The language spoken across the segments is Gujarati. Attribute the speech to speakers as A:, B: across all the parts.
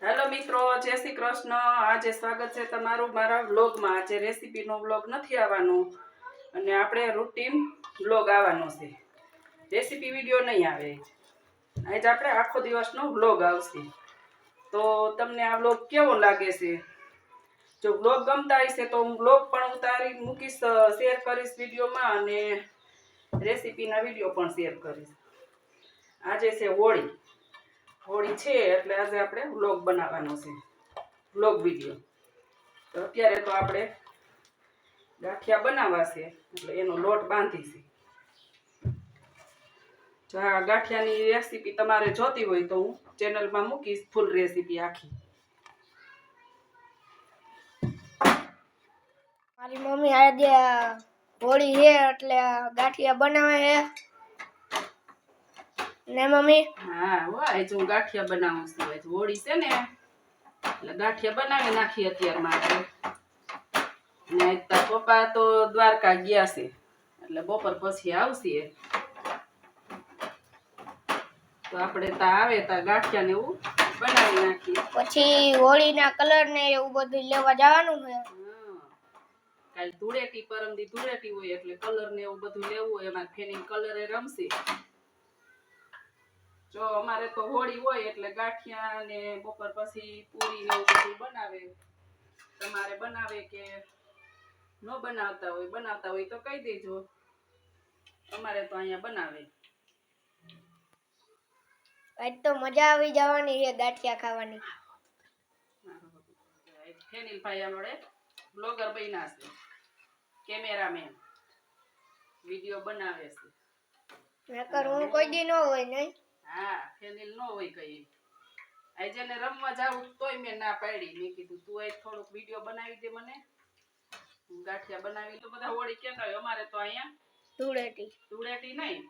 A: હેલો મિત્રો, જય શ્રી કૃષ્ણ। આજે સ્વાગત છે તમારું મારા વ્લોગમાં। આજે રેસીપીનો વ્લોગ નથી આવવાનો અને આપણે રૂટીન વ્લોગ આવવાનો છે, રેસીપી વિડીયો નહીં આવે। આજે આપણે આખો દિવસનો વ્લોગ આવશે। તો તમને આ વ્લોગ કેવો લાગે છે? જો વ્લોગ ગમતા હશે તો હું વ્લોગ પણ ઉતારી મૂકીશ, શેર કરીશ વિડીયોમાં અને રેસીપીના વિડીયો પણ શેર કરીશ। આજે છે હોળી છે એટલે આજે આપણે વ્લોગ બનાવવાનો છે, વ્લોગ વિડીયો। તો અત્યારે તો આપણે ગાંઠિયા બનાવવા છે એટલે એનો લોટ બાંધીશું। જો આ ગાંઠિયાની રેસીપી તમારે જોતી હોય તો હું ચેનલમાં મૂકીશ, ફૂલ રેસીપી આખી।
B: મારી મમ્મી આજે હોળી છે એટલે ગાંઠિયા બનાવે છે ને મમ્મી।
A: હા હો, આજ હું ગાંઠિયા બનાવું છું। આજ હોળી છે ને એટલે ગાંઠિયા બનાવી નાખી અત્યારમાં આપણે। ને તાર પપ્પા તો દ્વારકા ગયા છે એટલે બપોર પછી આવશે, તો આપણે તા આવે તા ગાંઠિયા ને એવું બનાવી નાખીએ।
B: પછી હોળીના કલર ને એવું બધું લેવા જવાનું છે।
A: કાલ ધૂળેટી, પરમદી ધૂળેટી હોય એટલે કલર ને એવું બધું લેવું હોય। એમાં ફેની કલરે રમશે। જો અમારે તો હોળી હોય એટલે ગાંઠિયા ને બપોર પછી પૂરી ને એવું બધું બનાવે। તમારે બનાવે કે ન બનાવતા હોય તો કહી દેજો, અમારે તો અહીંયા બનાવે।
B: આજ તો મજા આવી જવાની છે ગાંઠિયા ખાવાની।
A: ફેનિલભાઈ આપણે બ્લોગર બન્યા છે, કેમેરામેન, વિડીયો બનાવે છે।
B: નકર હું કોઈ દી ન હોય નહીં।
A: હા, ફેનિલ ન હોય કઈ। આજે ને રમવા જાવું તોય મેં ના પાડી। મેં કીધું તું આજ થોડોક વિડીયો બનાવી દે મને, હું ગાંઠિયા બનાવી। તો બધા હોળી કેતા હોય, અમારે તો અહીંયા ધૂળેટી નહીં,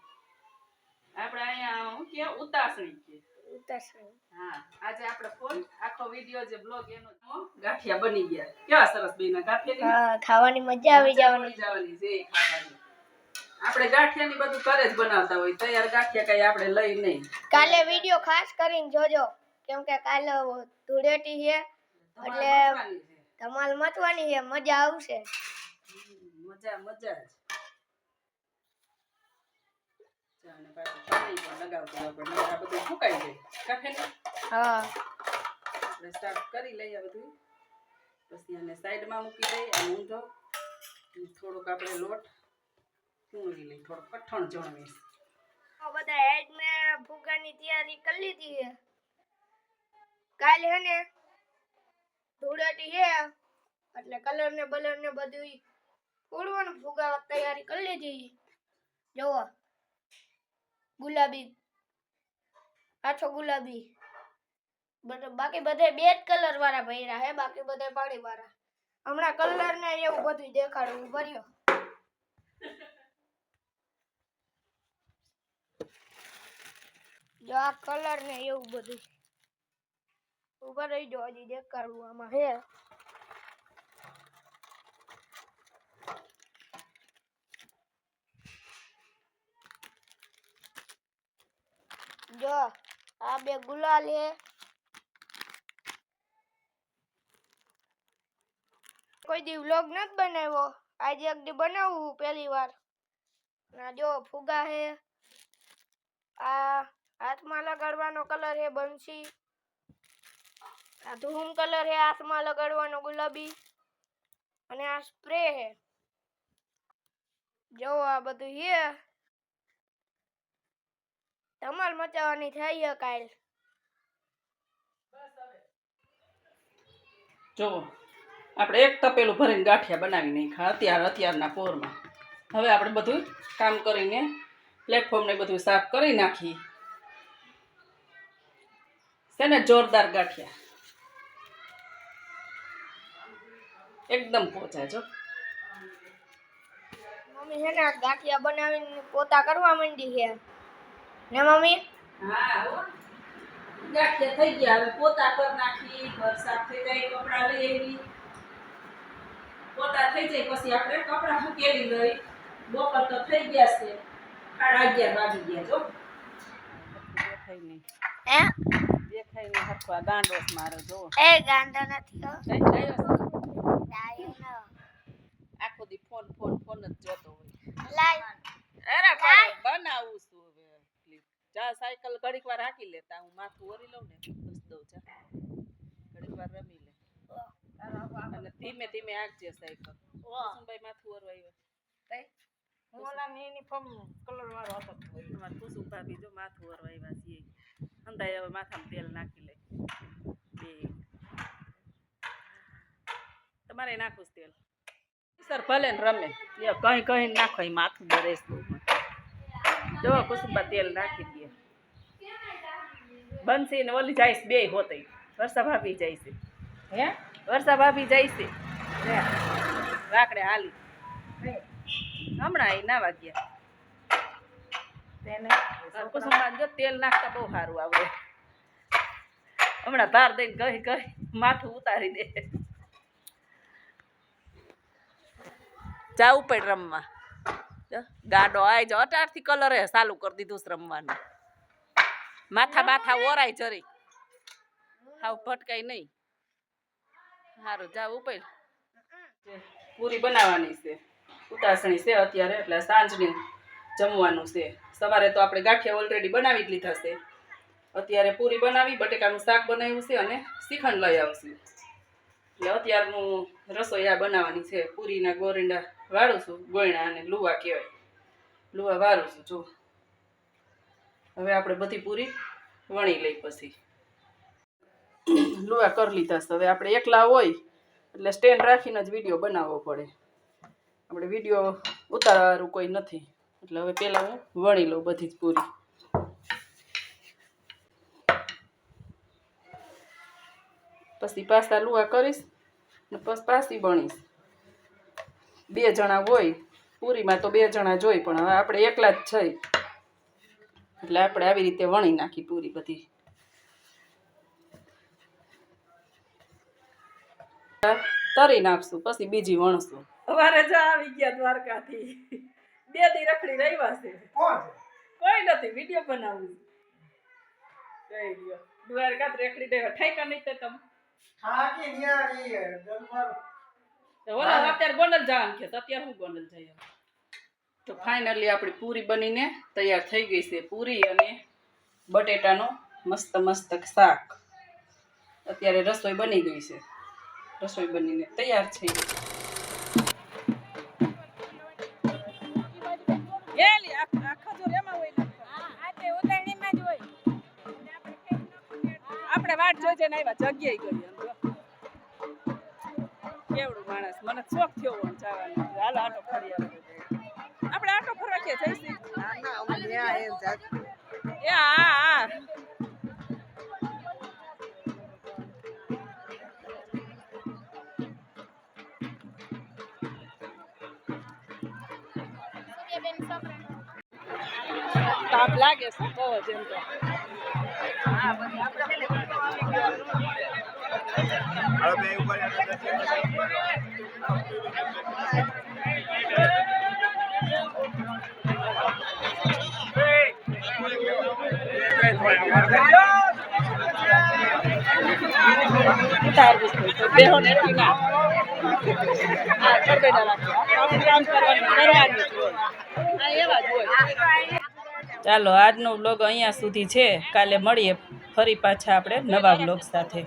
A: આપણે અહીંયા હું કે ઉતાસણી કે। હા, આજે આપણે ફૂલ આખો વિડીયો જે બ્લોગ એનો ગાંઠિયા બની ગયા। કેવા સરસ બન્યા ગાંઠિયા?
B: હા, ખાવાની મજા આવી જવાની
A: છે ખાવાની। આપણે ગાંઠિયાની બધું ઘરે જ બનાવતા હોય, તૈયાર ગાંઠિયા કઈ આપણે લઈ નહીં।
B: કાલે વિડીયો ખાસ કરીને જોજો, કેમ કે કાલે ધૂળેટી છે એટલે ધમાલ મચવાની છે, મજા આવશે।
A: મજા જ। ચાને પાછું પાણી પણ લગાવતું આપણે, આ બધું સુકાઈ જાય કાફે ને।
B: હા,
A: આપણે સ્ટાર્ટ કરી લઈએ બધું, પછી આને સાઈડમાં મૂકી દઈએ। અને ઊંધો થોડોક આપણે લોટ પૂરી લઈ, થોડો કઠણ જણવીશ।
B: બધા હેડ મે ફુગાની તૈયારી કરી લીધી છે। કાલે હે ને ધૂળેટી છે એટલે કલર ને બલર ને બધું ફોડવાનું, ફુગા તૈયારી કરી લીધી। જોવો ગુલાબી, આછો ગુલાબી, બાકી બધે બે જ કલર વાળા ભર્યા હે, બાકી બધે પાણી વાળા। હમણાં કલર ને એવું બધું દેખાડવું ભર્યો। જો આ કલર ને એવું બધું ઉપર રહી જો, હજી દેખાડવું આમાં હે। જો આ બે ગુલાલ હે, કોઈ દી વ્લોગ નથી બનાવ્યો, આજે એક દી બનાવું પહેલી વાર। ના જો ફુગા હે, આ હાથમાં લગાડવાનો કલર હે બંસી, આ ધૂમ કલર હે હાથમાં લગાડવાનો ગુલાબી, અને આ સ્પ્રે હે। જો આ બધું હે, ધમાલ મચાવવાની થઈ છે કાલ।
A: જો આપણે એક તપેલું ભરીને ગાંઠિયા બનાવી નાખ્યા અત્યારના પોરમાં। હવે આપણે બધું કામ કરીને પ્લેટફોર્મ ને બધું સાફ કરી નાખી છે ને। જોરદાર ગાંઠિયા, એકદમ પોચા। જો
B: મમ્મી છે ને ગાંઠિયા બનાવીને પોતા કરવા માંડી છે ને મમ્મી।
A: હા હો, ગાંઠિયા થઈ ગયા, હવે પોતા કરી નાખી, ઘર સાફ થઈ જાય, કપડાં લઈ આવી, પોતા થઈ જાય પછી આપણે કપડાં મૂકેલી લઈ। બપોર તો થઈ ગયા છે, 11:30 વાગી ગયા। જો દેખાય નહીં, દેખાય ને હરખવા ગાંડોસ મારો જો
B: એ ગાંડો નથી હો
A: કઈ થયો
B: ડાયો ન
A: આખો દી ફોન ફોન ફોન જ જોતો હોય
B: લાઈ
A: અરે પણ બનાવું છું હવે ક્લિપ જા સાયકલ ઘડીક વાર હાકી લેતા હું માથું ઓરી લઉં ને બસ દઉં જા ઘડીક વાર રમી લે અને ધીમે ધીમે આગજે સાયકલ કુસુમભાઈ માથું ઓરવા આવ્યો તઈ ઓલાની યુનિફોર્મ કલર વાળો હતો તમાર કુસુમ ભાભી જો માથું ઓરવા આવ્યા છે અંધાય હવે માથામાં તેલ નાખી લે બે તમારે નાખું છે તેલ સર ભલે ને રમે લ્યો કઈ કઈ નાખો ઈ માથું બરેસ જો કુસુમબા તેલ નાખી દે બંસી ને ઓલી જાય બે હોતે વર્ષા ભાભી જાય છે હે વર્ષા ભાભી જાય છે રાકડે હાલી હમણાં અહીં નાવા ગયા તેને કુસુમબા જો તેલ નાખતા બહુ સારું આવડે હમણાં ભાર દઈને ગઈ ગઈ માથું ઉતારી દે જાવું પડે રમવા ગાડો આઈ જો 18 થી કલર ચાલુ કરી દીધું છે રમવાનું માથા બાથા ઓરાય જરી હાવ ભટકાય નહીં સારું જાવું પડે પૂરી બનાવવાની છે ઉતાસણી છે અત્યારે એટલે સાંજની જમવાનું છે સવારે તો આપણે ગાંઠિયા ઓલરેડી બનાવી જ લીધા છે અત્યારે પૂરી બનાવી બટેકાનું શાક બનાવ્યું છે અને શ્રીખંડ લઈ આવશું એટલે અત્યારનું રસોઈ આ બનાવવાની છે પૂરીના ગોરીંડા વાળું છું ગોયણા અને લુવા કહેવાય લુવા વાળું છું જો હવે આપણે બધી પૂરી વણી લઈ પછી લુવા કરી લીધા છે હવે આપણે એકલા હોય એટલે સ્ટેન્ડ રાખીને જ વિડીયો બનાવવો પડે આપણે વિડીયો ઉતારવાનું કોઈ નથી એટલે હવે પહેલાં હું વણી લઉં બધી જ પૂરી પછી પાછા લુવા કરીશ ને પછી પાછી બનીશ બે જણા હોય પૂરીમાં તો બે જણા જોઈ પણ હવે આપણે એકલા જ છે એટલે આપણે આવી રીતે વણી નાખી પૂરી બધી તરી નાખશું પછી બીજી વણશું અમારે જો આવી ગયા દ્વારકાથી બે દી રખડી રહ્યા છે કોઈ નથી વિડીયો બનાવું કઈ ગયો દ્વારકા રખડી દેવા ઠાઈકા નહીં તે તમે ઓલા અત્યારે ગોંડલ જવાનું છે અત્યારે હું ગોંડલ જઈએ તો ફાઇનલી આપણી પૂરી બનીને તૈયાર થઈ ગઈ છે પૂરી અને બટેટાનો મસ્ત મસ્ત શાક અત્યારે રસોઈ બની ગઈ છે રસોઈ બનીને તૈયાર છે આપણે વાટ જોઈ ને આવ્યા જગ્યાએ ગઈ કેવડું માણસ મને શોખ થયો હોય જવાનો હાલ આટો ફરી આવે આપણે આટો ફરવા કે જઈશું એ હા તાપ લાગે છે બહુ જ એમ તો હા બધી આપણે ચાલો આજનો વ્લોગ અહીંયા સુધી છે કાલે મળીએ ફરી પાછા આપણે નવા વ્લોગ સાથે